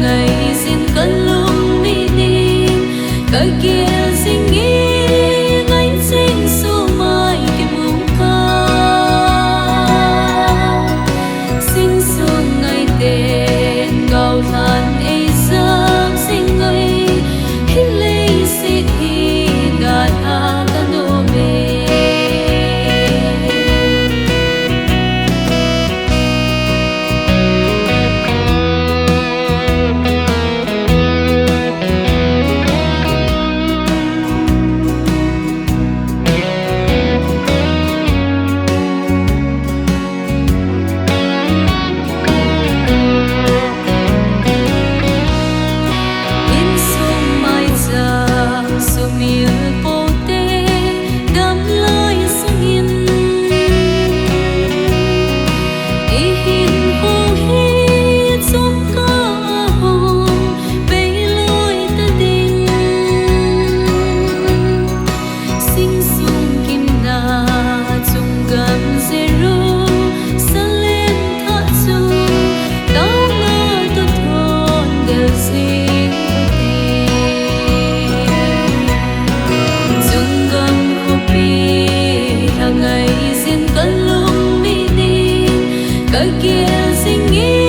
ngày xin cất lung mi đi cây kia xin nghĩ ngành sinh số mai kim hùng ca xin xuân ngày tên gạo than ấy giấc xin ngây hít lấy xịt hi gạt ha cả nô mê ngày xin cất lung mi đi cây kia xin nghĩ